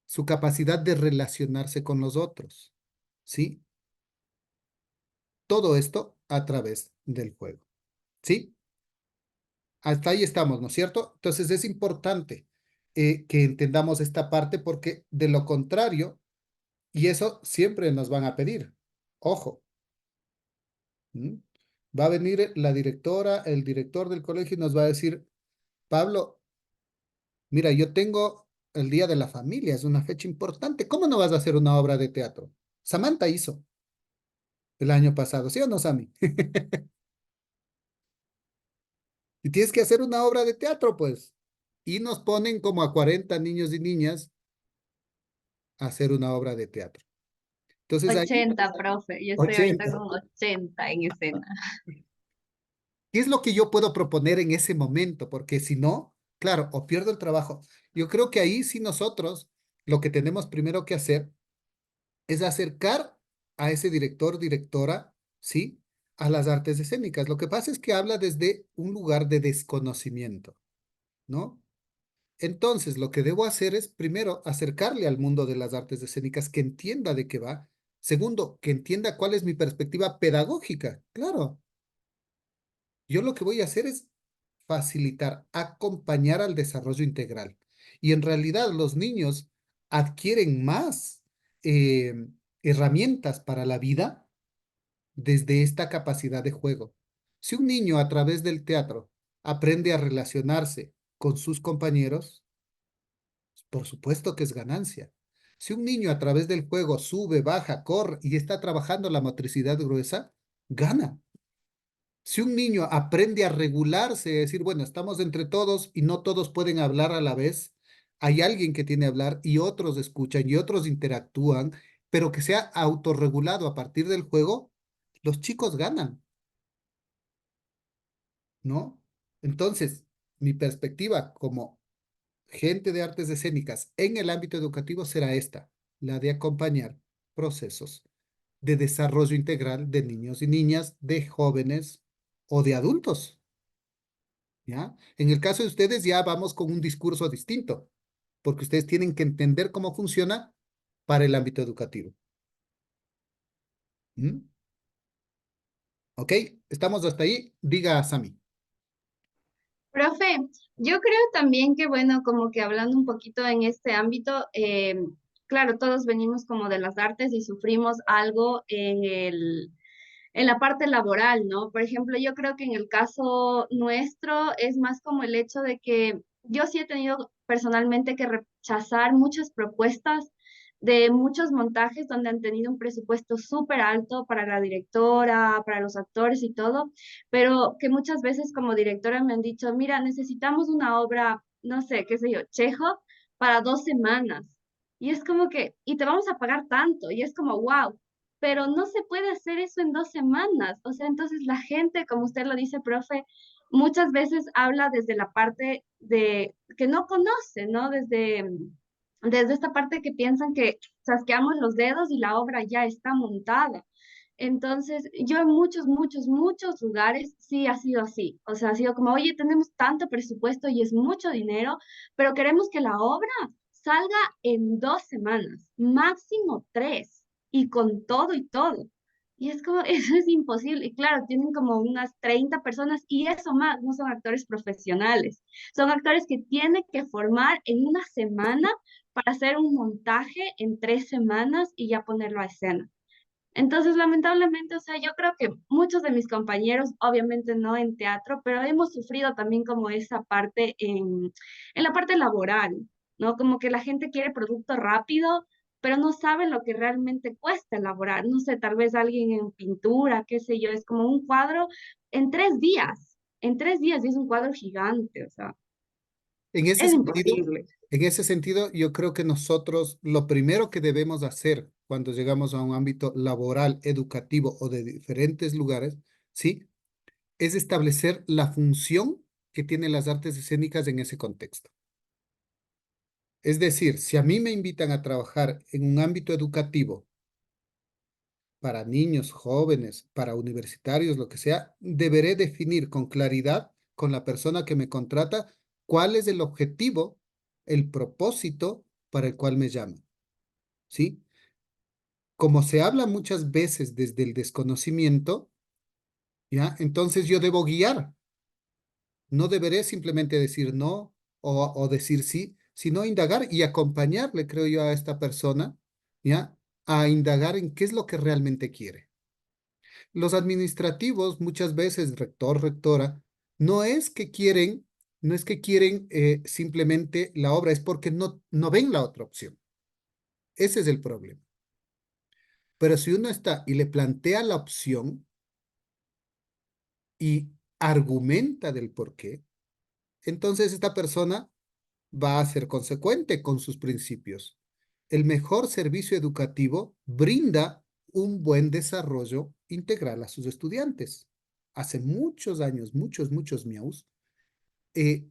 su capacidad de relacionarse con los otros, ¿sí? Todo esto a través del juego, ¿sí? Hasta ahí estamos, ¿no es cierto? Entonces es importante que entendamos esta parte porque de lo contrario, y eso siempre nos van a pedir, ojo, ¿m? Va a venir la directora, el director del colegio y nos va a decir, Pablo, mira, yo tengo el Día de la Familia, es una fecha importante, ¿cómo no vas a hacer una obra de teatro? Samantha hizo el año pasado, ¿sí o no, Sammy? Y tienes que hacer una obra de teatro, pues. Y nos ponen como a 40 niños y niñas a hacer una obra de teatro. Entonces ahí, 80, profe. Yo estoy ahorita 80. con 80 en escena. ¿Qué es lo que yo puedo proponer en ese momento? Porque si no, claro, o pierdo el trabajo. Yo creo que ahí sí nosotros lo que tenemos primero que hacer es acercar a ese director, directora, ¿sí? A las artes escénicas. Lo que pasa es que habla desde un lugar de desconocimiento, ¿no? Entonces, lo que debo hacer es, primero, acercarle al mundo de las artes escénicas, que entienda de qué va. Segundo, que entienda cuál es mi perspectiva pedagógica. Claro, yo lo que voy a hacer es facilitar, acompañar al desarrollo integral. Y en realidad los niños adquieren más eh, herramientas para la vida desde esta capacidad de juego. Si un niño a través del teatro aprende a relacionarse con sus compañeros, por supuesto que es ganancia. Si un niño a través del juego sube, baja, corre y está trabajando la motricidad gruesa, gana. Si un niño aprende a regularse, es decir, bueno, estamos entre todos y no todos pueden hablar a la vez, hay alguien que tiene que hablar y otros escuchan y otros interactúan, pero que sea autorregulado a partir del juego, los chicos ganan, ¿no? Entonces, mi perspectiva como gente de artes escénicas en el ámbito educativo será esta, la de acompañar procesos de desarrollo integral de niños y niñas, de jóvenes o de adultos. ¿Ya? En el caso de ustedes ya vamos con un discurso distinto, porque ustedes tienen que entender cómo funciona para el ámbito educativo. ¿Mm? ¿Ok? ¿Estamos hasta ahí? Diga, Sami. Profe, yo creo también que, bueno, como que hablando un poquito en este ámbito, claro, todos venimos como de las artes y sufrimos algo en la parte laboral, ¿no? Por ejemplo, yo creo que en el caso nuestro es más como el hecho de que yo sí he tenido personalmente que rechazar muchas propuestas de muchos montajes donde han tenido un presupuesto súper alto para la directora, para los actores y todo, pero que muchas veces como directora me han dicho, mira, necesitamos una obra, no sé, qué sé yo, Chekhov para 2 semanas. Y es como que, y te vamos a pagar tanto, y es como, wow, pero no se puede hacer eso en 2 semanas. O sea, entonces la gente, como usted lo dice, profe, muchas veces habla desde la parte de que no conoce, ¿no? Desde esta parte que piensan que chasqueamos los dedos y la obra ya está montada. Entonces, yo en muchos, muchos, muchos lugares sí ha sido así. O sea, ha sido como, oye, tenemos tanto presupuesto y es mucho dinero, pero queremos que la obra salga en 2 semanas, máximo 3, y con todo y todo. Y es como, eso es imposible. Y claro, tienen como unas 30 personas y eso más, no son actores profesionales. Son actores que tienen que formar en una semana para hacer un montaje en 3 semanas y ya ponerlo a escena. Entonces, lamentablemente, o sea, yo creo que muchos de mis compañeros, obviamente no en teatro, pero hemos sufrido también como esa parte en la parte laboral, ¿no? Como que la gente quiere producto rápido, pero no sabe lo que realmente cuesta elaborar. No sé, tal vez alguien en pintura, qué sé yo, es como un cuadro en 3 días, y es un cuadro gigante, o sea, En ese es sentido, imposible. en ese sentido, yo creo que nosotros lo primero que debemos hacer cuando llegamos a un ámbito laboral, educativo o de diferentes lugares, ¿sí? Es establecer la función que tienen las artes escénicas en ese contexto. Es decir, si a mí me invitan a trabajar en un ámbito educativo para niños, jóvenes, para universitarios, lo que sea, deberé definir con claridad con la persona que me contrata cuál es el objetivo, el propósito para el cual me llaman, ¿sí? Como se habla muchas veces desde el desconocimiento, ¿ya? Entonces yo debo guiar. No deberé simplemente decir no o decir sí, sino indagar y acompañarle, creo yo, a esta persona, ¿ya? A indagar en qué es lo que realmente quiere. Los administrativos, muchas veces, rector, rectora, no es que quieren, no es que quieren simplemente la obra, es porque no ven la otra opción. Ese es el problema. Pero si uno está y le plantea la opción y argumenta del por qué, entonces esta persona va a ser consecuente con sus principios. El mejor servicio educativo brinda un buen desarrollo integral a sus estudiantes. Hace muchos años, muchos, muchos miaus, eh,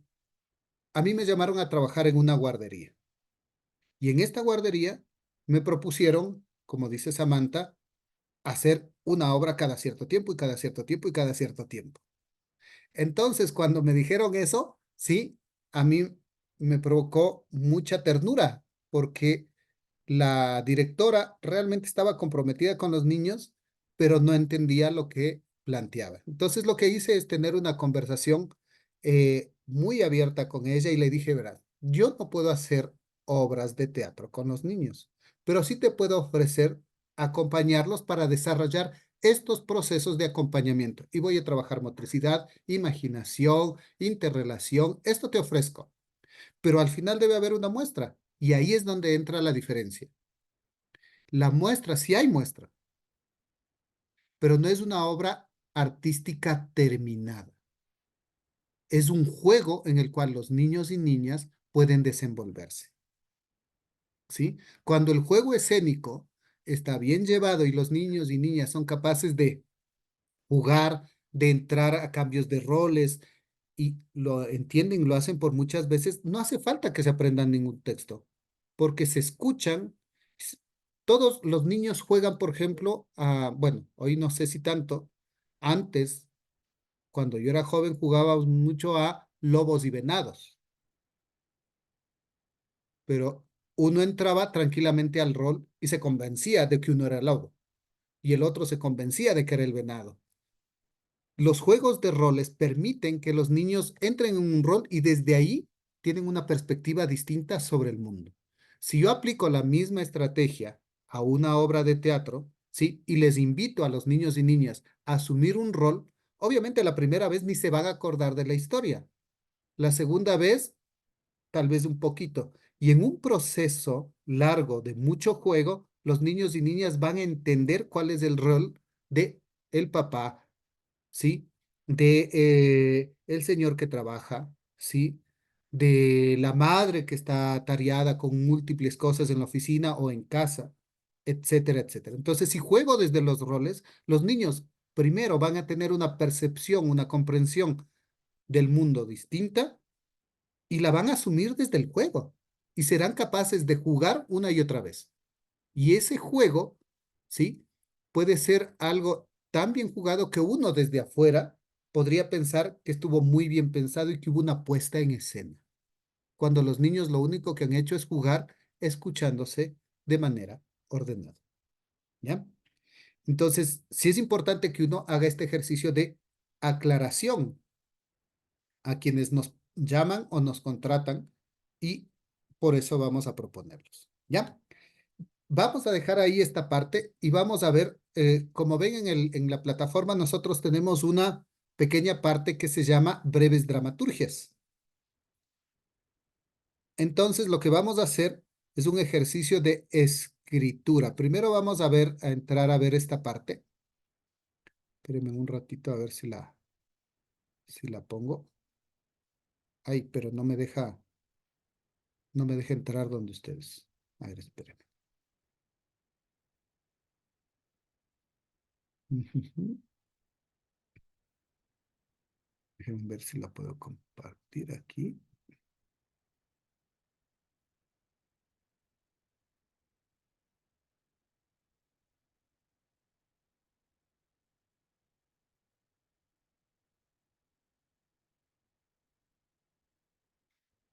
a mí me llamaron a trabajar en una guardería. Y en esta guardería me propusieron, como dice Samantha, hacer una obra cada cierto tiempo y cada cierto tiempo y cada cierto tiempo. Entonces, cuando me dijeron eso, sí, a mí me provocó mucha ternura porque la directora realmente estaba comprometida con los niños, pero no entendía lo que planteaba. Entonces, lo que hice es tener una conversación muy abierta con ella y le dije, verás, yo no puedo hacer obras de teatro con los niños, pero sí te puedo ofrecer acompañarlos para desarrollar estos procesos de acompañamiento. Y voy a trabajar motricidad, imaginación, interrelación. Esto te ofrezco. Pero al final debe haber una muestra. Y ahí es donde entra la diferencia. La muestra, sí hay muestra, pero no es una obra artística terminada. Es un juego en el cual los niños y niñas pueden desenvolverse. ¿Sí? Cuando el juego escénico está bien llevado y los niños y niñas son capaces de jugar, de entrar a cambios de roles y lo entienden, lo hacen por muchas veces, no hace falta que se aprendan ningún texto, porque se escuchan. s- Todos los niños juegan, por ejemplo, bueno, hoy no sé si tanto, antes, cuando yo era joven, jugábamos mucho a lobos y venados, pero uno entraba tranquilamente al rol y se convencía de que uno era el lobo y el otro se convencía de que era el venado. Los juegos de roles permiten que los niños entren en un rol y desde ahí tienen una perspectiva distinta sobre el mundo. Si yo aplico la misma estrategia a una obra de teatro, ¿sí? Y les invito a los niños y niñas a asumir un rol, obviamente la primera vez ni se van a acordar de la historia. La segunda vez, tal vez un poquito. Y en un proceso largo de mucho juego, los niños y niñas van a entender cuál es el rol de el papá, ¿sí? De el señor que trabaja, ¿sí? De la madre que está atareada con múltiples cosas en la oficina o en casa, etcétera, etcétera. Entonces, si juego desde los roles, los niños primero van a tener una percepción, una comprensión del mundo distinta y la van a asumir desde el juego y serán capaces de jugar una y otra vez. Y ese juego, ¿sí? Puede ser algo tan bien jugado que uno desde afuera podría pensar que estuvo muy bien pensado y que hubo una puesta en escena. Cuando los niños lo único que han hecho es jugar escuchándose de manera ordenada. ¿Ya? Entonces, sí es importante que uno haga este ejercicio de aclaración a quienes nos llaman o nos contratan y por eso vamos a proponerlos. ¿Ya? Vamos a dejar ahí esta parte y vamos a ver, como ven en la plataforma, nosotros tenemos una pequeña parte que se llama breves dramaturgias. Entonces, lo que vamos a hacer es un ejercicio de escritura. Primero vamos a ver, a entrar a ver esta parte. Espérenme un ratito a ver si la pongo. Ay, pero no me deja entrar donde ustedes. A ver, espérenme. Déjenme ver si la puedo compartir aquí.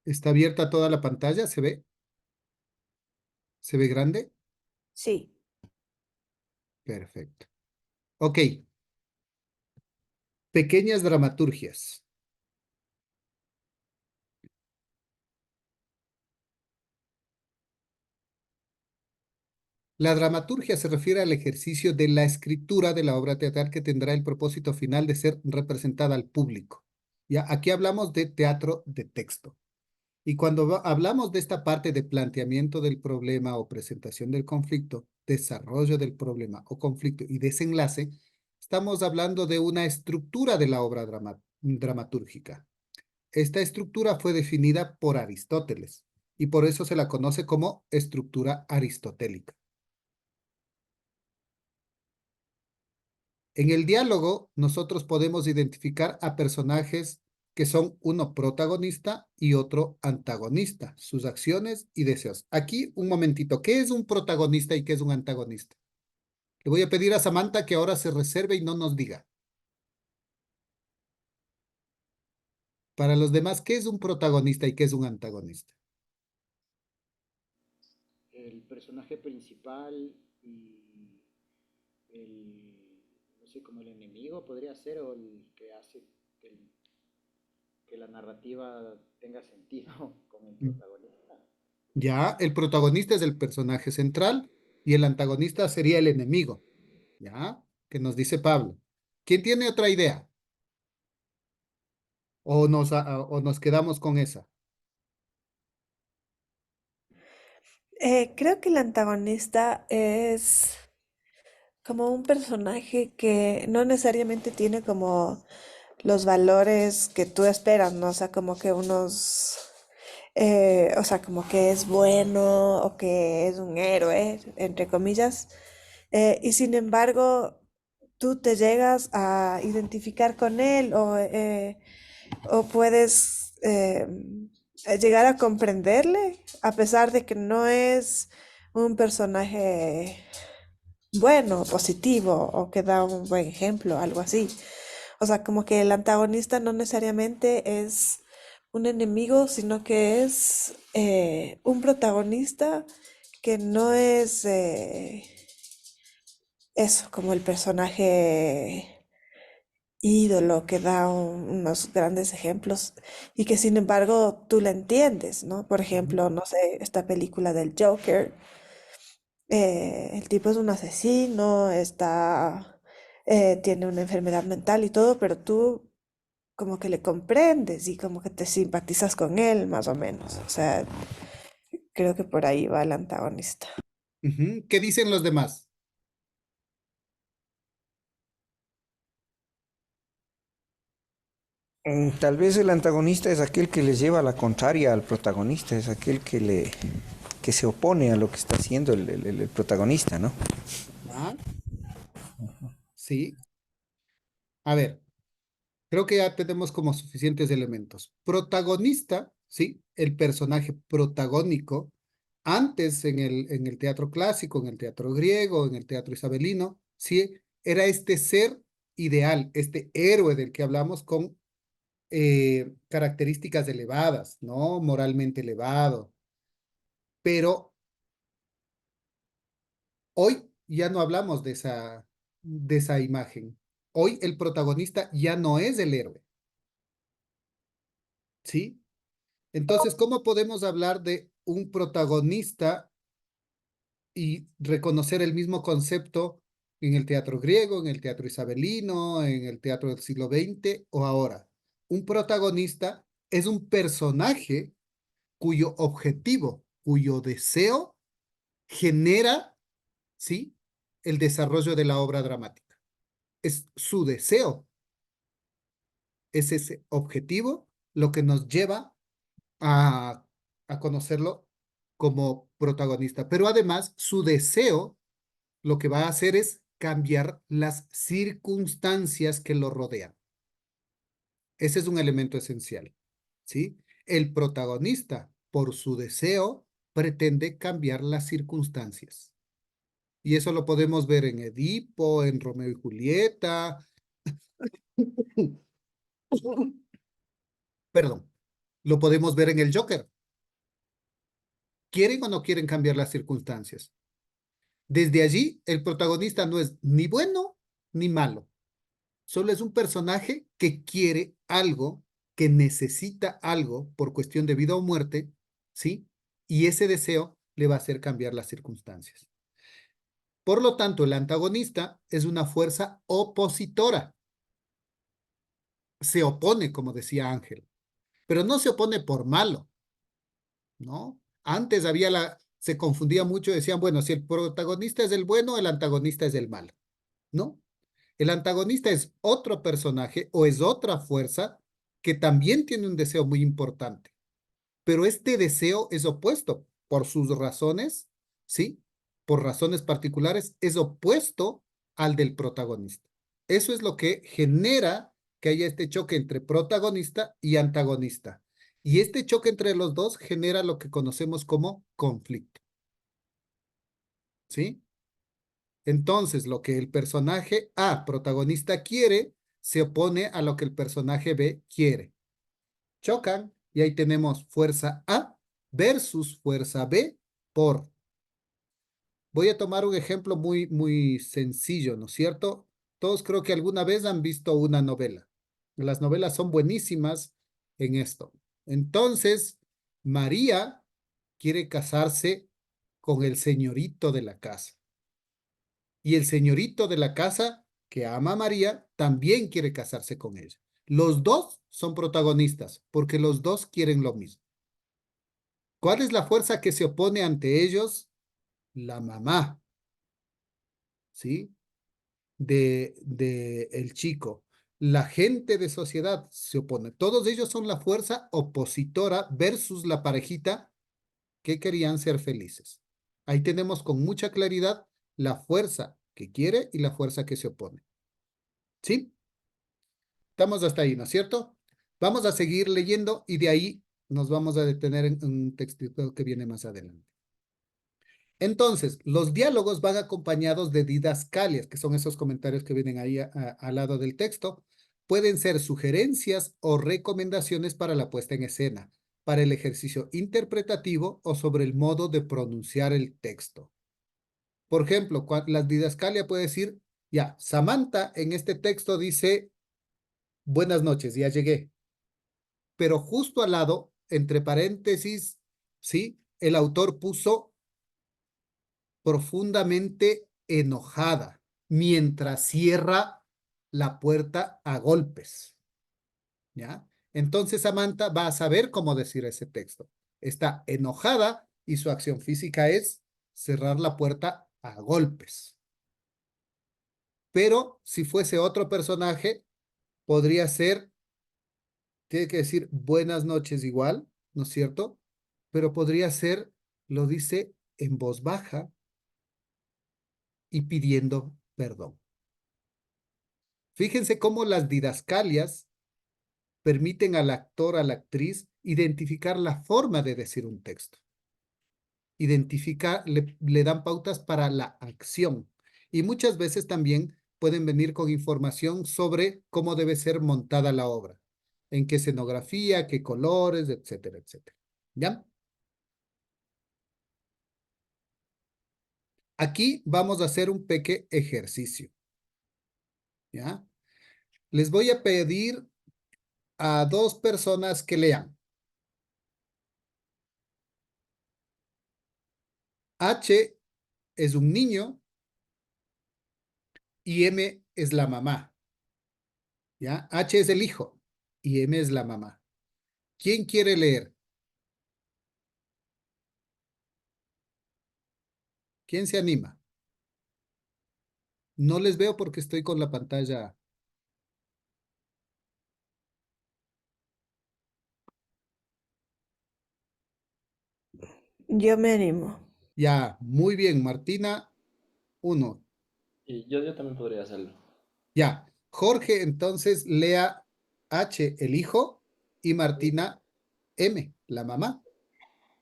¿Está abierta toda la pantalla? ¿Se ve? ¿Se ve grande? Sí. Perfecto. Ok, pequeñas dramaturgias. La dramaturgia se refiere al ejercicio de la escritura de la obra teatral que tendrá el propósito final de ser representada al público. Ya, aquí hablamos de teatro de texto. Y cuando hablamos de esta parte de planteamiento del problema o presentación del conflicto, desarrollo del problema o conflicto y desenlace, estamos hablando de una estructura de la obra dramatúrgica. Esta estructura fue definida por Aristóteles y por eso se la conoce como estructura aristotélica. En el diálogo, nosotros podemos identificar a personajes que son uno protagonista y otro antagonista, sus acciones y deseos. Aquí, un momentito, ¿qué es un protagonista y qué es un antagonista? Le voy a pedir a Samantha que ahora se reserve y no nos diga. Para los demás, ¿qué es un protagonista y qué es un antagonista? El personaje principal y no sé, como el enemigo podría ser, o el que hace que la narrativa tenga sentido con el protagonista. Ya, el protagonista es el personaje central y el antagonista sería el enemigo. ¿Ya? Que nos dice Pablo. ¿Quién tiene otra idea? ¿O nos quedamos con esa? Creo que el antagonista es como un personaje que no necesariamente tiene como los valores que tú esperas, ¿no? O sea, como que o sea, como que es bueno o que es un héroe, entre comillas. Y sin embargo, tú te llegas a identificar con él o puedes llegar a comprenderle, a pesar de que no es un personaje bueno, positivo, o que da un buen ejemplo, algo así. O sea, como que el antagonista no necesariamente es un enemigo, sino que es un protagonista que no es eso, como el personaje ídolo que da unos grandes ejemplos y que sin embargo tú la entiendes, ¿no? Por Ujú, ejemplo, no sé, esta película del Joker, el tipo es un asesino, tiene una enfermedad mental y todo, pero tú como que le comprendes y como que te simpatizas con él, más o menos. O sea, creo que por ahí va el antagonista. ujú. ¿Qué dicen los demás? Tal vez el antagonista es aquel que le lleva la contraria al protagonista, es aquel que se opone a lo que está haciendo el protagonista, ¿no? Ah, sí. A ver, creo que ya tenemos como suficientes elementos. Protagonista, sí, el personaje protagónico, antes en el teatro clásico, en el teatro griego, en el teatro isabelino, sí, era este ser ideal, este héroe del que hablamos con características elevadas, ¿no? Moralmente elevado. Pero hoy ya no hablamos de esa imagen. Hoy el protagonista ya no es el héroe, ¿sí? Entonces, ¿cómo podemos hablar de un protagonista y reconocer el mismo concepto en el teatro griego, en el teatro isabelino, en el teatro del siglo XX o ahora? Un protagonista es un personaje cuyo objetivo, cuyo deseo genera, ¿sí? El desarrollo de la obra dramática. Es su deseo, es ese objetivo lo que nos lleva a, a conocerlo como protagonista. Pero además, su deseo lo que va a hacer es cambiar las circunstancias que lo rodean. Ese es un elemento esencial, ¿sí? El protagonista, por su deseo, pretende cambiar las circunstancias. Y eso lo podemos ver en Edipo, en Romeo y Julieta, perdón, lo podemos ver en el Joker. ¿Quieren o no quieren cambiar las circunstancias? Desde allí, el protagonista no es ni bueno ni malo. Solo es un personaje que quiere algo, que necesita algo por cuestión de vida o muerte, ¿sí? Y ese deseo le va a hacer cambiar las circunstancias. Por lo tanto, el antagonista es una fuerza opositora. Se opone, como decía Ángel, pero no se opone por malo, ¿no? Antes se confundía mucho, decían, bueno, si el protagonista es el bueno, el antagonista es el malo, ¿no? El antagonista es otro personaje o es otra fuerza que también tiene un deseo muy importante, pero este deseo es opuesto por sus razones, ¿sí? Por razones particulares, es opuesto al del protagonista. Eso es lo que genera que haya este choque entre protagonista y antagonista. Y este choque entre los dos genera lo que conocemos como conflicto, ¿sí? Entonces, lo que el personaje A, protagonista, quiere, se opone a lo que el personaje B quiere. Chocan y ahí tenemos fuerza A versus fuerza B por. Voy a tomar un ejemplo muy, muy sencillo, ¿no es cierto? Todos creo que alguna vez han visto una novela. Las novelas son buenísimas en esto. Entonces, María quiere casarse con el señorito de la casa. Y el señorito de la casa, que ama a María, también quiere casarse con ella. Los dos son protagonistas porque los dos quieren lo mismo. ¿Cuál es la fuerza que se opone ante ellos? La mamá, ¿sí? De el chico. La gente de sociedad se opone. Todos ellos son la fuerza opositora versus la parejita que querían ser felices. Ahí tenemos con mucha claridad la fuerza que quiere y la fuerza que se opone. ¿Sí? Estamos hasta ahí, ¿no es cierto? Vamos a seguir leyendo y de ahí nos vamos a detener en un texto que viene más adelante. Entonces, los diálogos van acompañados de didascalias, que son esos comentarios que vienen ahí al lado del texto. Pueden ser sugerencias o recomendaciones para la puesta en escena, para el ejercicio interpretativo o sobre el modo de pronunciar el texto. Por ejemplo, la didascalia puede decir, ya, Samantha en este texto dice, buenas noches, ya llegué. Pero justo al lado, entre paréntesis, ¿sí? El autor puso profundamente enojada mientras cierra la puerta a golpes, ¿ya? Entonces Samantha va a saber cómo decir ese texto. Está enojada y su acción física es cerrar la puerta a golpes. Pero si fuese otro personaje, podría ser, tiene que decir buenas noches igual, ¿no es cierto? Pero podría ser, lo dice en voz baja y pidiendo perdón. Fíjense cómo las didascalias permiten al actor, a la actriz, identificar la forma de decir un texto. Le dan pautas para la acción. Y muchas veces también pueden venir con información sobre cómo debe ser montada la obra, en qué escenografía, qué colores, etcétera, etcétera. ¿Ya? Aquí vamos a hacer un pequeño ejercicio. ¿Ya? Les voy a pedir a dos personas que lean. H es un niño y M es la mamá. ¿Ya? H es el hijo y M es la mamá. ¿Quién quiere leer? ¿Quién se anima? No les veo porque estoy con la pantalla. Yo me animo. Ya, muy bien, Martina, 1. Y yo también podría hacerlo. Ya, Jorge, entonces lea H, el hijo, y Martina, M, la mamá.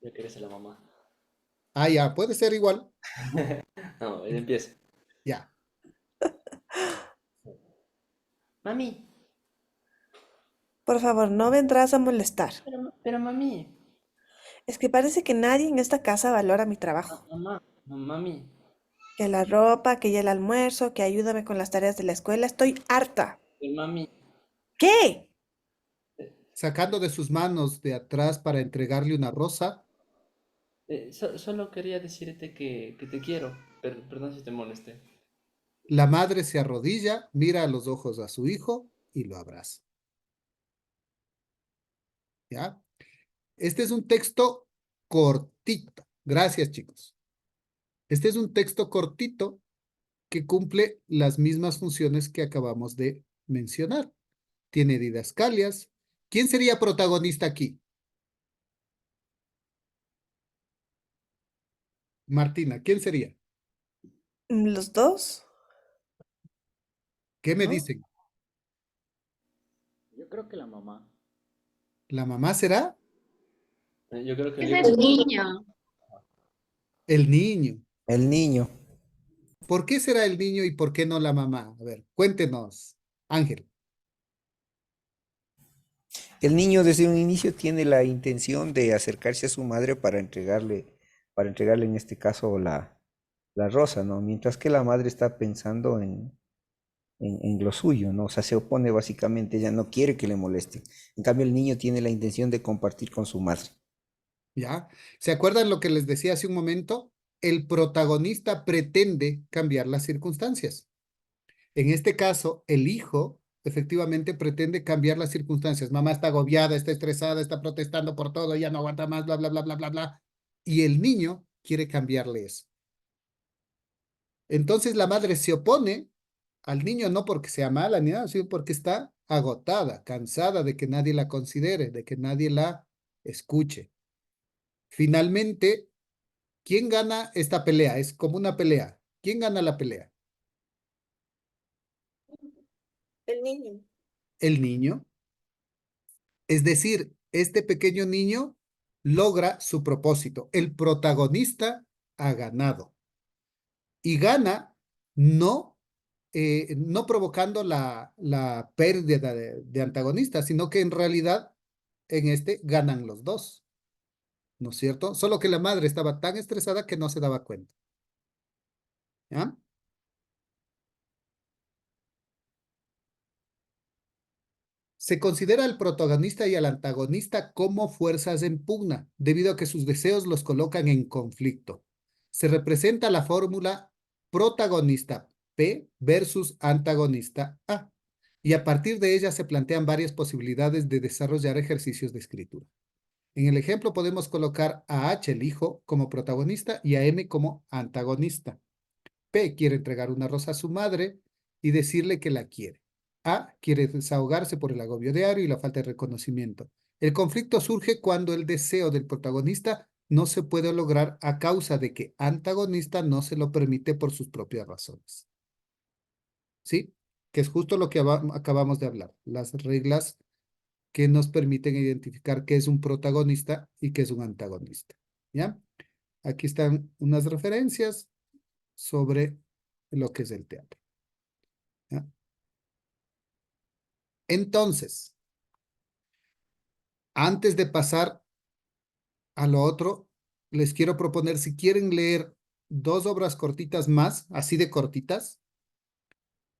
Ya que eres la mamá. Ah, ya, puede ser igual. No, él empieza. Ya, Mami, Por favor, no vendrás a molestar. pero mami, Es que parece que nadie en esta casa valora mi trabajo. mami. Que la ropa, que ya el almuerzo, que ayúdame con las tareas de la escuela. Estoy harta. Mami, ¿Qué? sacando de sus manos de atrás para entregarle una rosa, solo quería decirte que te quiero. Perdón si te molesté. la madre se arrodilla, mira a los ojos a su hijo y lo abraza. ¿Ya? Este es un texto cortito. Gracias, chicos. Este es un texto cortito que cumple las mismas funciones que acabamos de mencionar. Tiene didascalias. ¿Quién sería protagonista aquí? Martina, ¿quién sería? ¿Los dos? ¿Qué me ¿No? dicen? Yo creo que la mamá. ¿La mamá será? Yo creo que Es el hijo. el niño. El niño. El niño. ¿Por qué será el niño y por qué no la mamá? A ver, cuéntenos, Ángel. El niño desde un inicio tiene la intención de acercarse a su madre para entregarle en este caso la rosa, ¿no? Mientras que la madre está pensando en lo suyo, ¿no? O sea, se opone básicamente, ella no quiere que le moleste. En cambio, el niño tiene la intención de compartir con su madre. ¿Ya? ¿Se acuerdan lo que les decía hace un momento? El protagonista pretende cambiar las circunstancias. En este caso, el hijo efectivamente pretende cambiar las circunstancias. Mamá está agobiada, está estresada, está protestando por todo, ya no aguanta más, bla, bla, bla, bla, bla, bla. Y el niño quiere cambiarle eso. Entonces la madre se opone al niño no porque sea mala ni nada, sino porque está agotada, cansada de que nadie la considere, de que nadie la escuche. Finalmente, ¿quién gana esta pelea? Es como una pelea. ¿Quién gana la pelea? El niño. El niño. Es decir, este pequeño niño logra su propósito. El protagonista ha ganado. Y gana no, no provocando la pérdida de antagonista, sino que en realidad en este ganan los dos, ¿no es cierto? Solo que la madre estaba tan estresada que no se daba cuenta. ¿Ya? Se considera al protagonista y al antagonista como fuerzas en pugna, debido a que sus deseos los colocan en conflicto. Se representa la fórmula protagonista P versus antagonista A, y a partir de ella se plantean varias posibilidades de desarrollar ejercicios de escritura. En el ejemplo podemos colocar a H, el hijo, como protagonista y a M como antagonista. P quiere entregar una rosa a su madre y decirle que la quiere. A quiere desahogarse por el agobio diario y la falta de reconocimiento. El conflicto surge cuando el deseo del protagonista no se puede lograr a causa de que antagonista no se lo permite por sus propias razones. ¿Sí? Que es justo lo que acabamos de hablar. Las reglas que nos permiten identificar qué es un protagonista y qué es un antagonista. ¿Ya? Aquí están unas referencias sobre lo que es el teatro. ¿Ya? Entonces, antes de pasar a lo otro, les quiero proponer si quieren leer dos obras cortitas más, así de cortitas,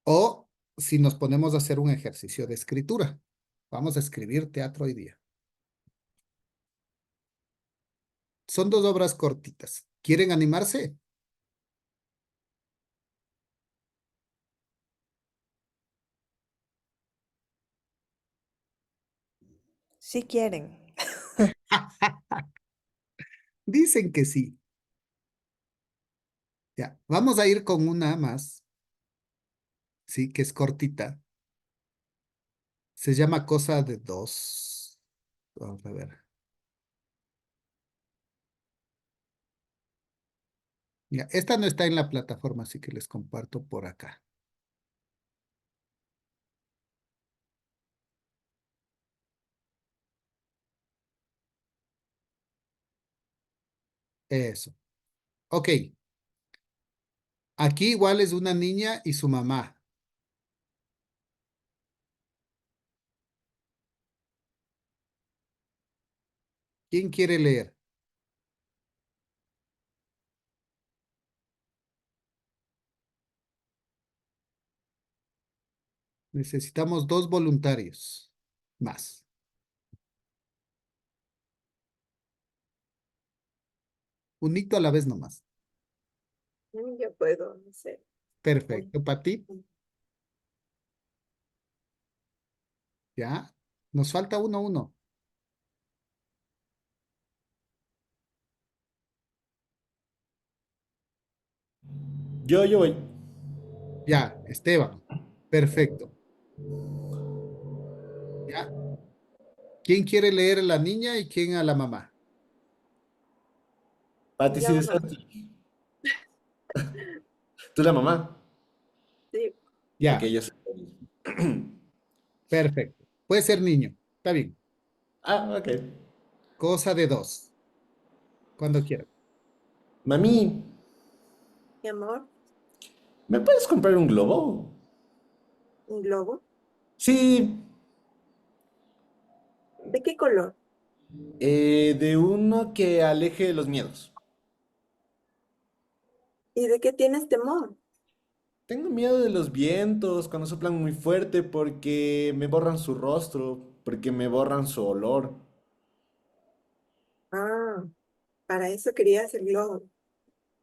o si nos ponemos a hacer un ejercicio de escritura. Vamos a escribir teatro hoy día. Son dos obras cortitas. ¿Quieren animarse? Si quieren. Dicen que sí. Ya, vamos a ir con una más, sí, que es cortita. Se llama Cosa de Dos. Vamos a ver. Ya, esta no está en la plataforma, así que les comparto por acá. Eso. Ok. Aquí igual es una niña y su mamá. ¿Quién quiere leer? Necesitamos dos voluntarios más. Unito a la vez nomás. Yo puedo, no sé. Perfecto. ¿Para ti? Ya. Nos falta uno. Yo voy. Ya, Esteban. Perfecto. Ya. ¿Quién quiere leer a la niña y quién a la mamá? Pati, sí, La de mamá. Santi. ¿Tú la mamá? Sí. Ok, Ya, yo sé. perfecto. Puede ser niño. Está bien. Ah, ok. Cosa de dos. Cuando quieran. Mami, Mi amor, ¿me puedes comprar un globo? un globo. Sí, ¿De qué color? de uno que aleje los miedos. ¿Y de qué tienes temor? Tengo miedo de los vientos cuando soplan muy fuerte porque me borran su rostro, porque me borran su olor. Ah, para eso querías el globo.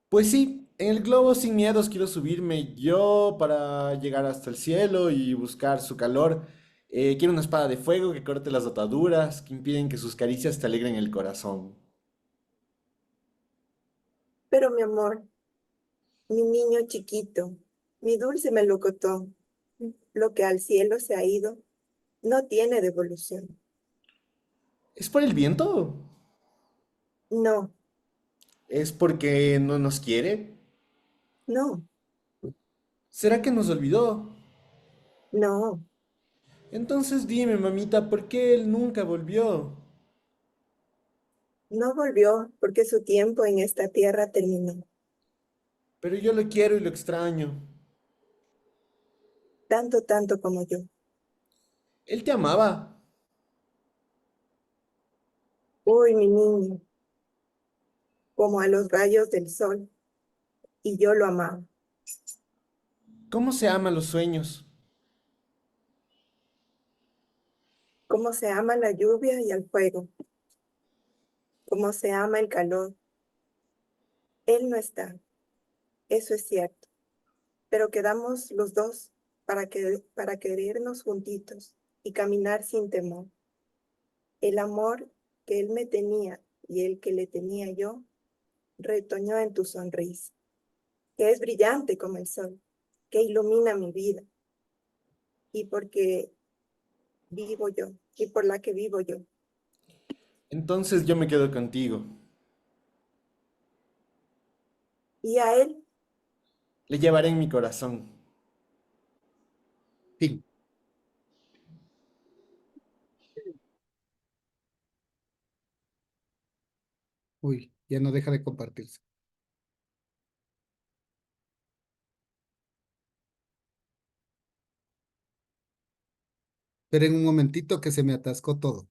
Pues sí, en el globo sin miedos quiero subirme yo para llegar hasta el cielo y buscar su calor. Quiero una espada de fuego que corte las ataduras, que impiden que sus caricias te alegren el corazón. Pero mi amor, mi niño chiquito, mi dulce melocotón, lo que al cielo se ha ido, no tiene devolución. ¿Es por el viento? No, ¿Es porque no nos quiere? no, ¿Será que nos olvidó? no. Entonces dime, mamita, ¿por qué él nunca volvió? No volvió porque su tiempo en esta tierra terminó. Pero yo lo quiero y lo extraño. Tanto, tanto como yo. Él te amaba. Uy, mi niño, como a los rayos del sol, y yo lo amaba. ¿Cómo se aman los sueños? Como se ama la lluvia y el fuego, como se ama el calor. Él no está, eso es cierto, pero quedamos los dos para querernos juntitos y caminar sin temor. El amor que él me tenía y el que le tenía yo retoñó en tu sonrisa, que es brillante como el sol, que ilumina mi vida y porque vivo yo y por la que vivo yo. Entonces yo me quedo contigo. Y a él, Le llevaré en mi corazón. Fin. Uy, ya no deja de compartirse. Esperen un momentito que se me atascó todo.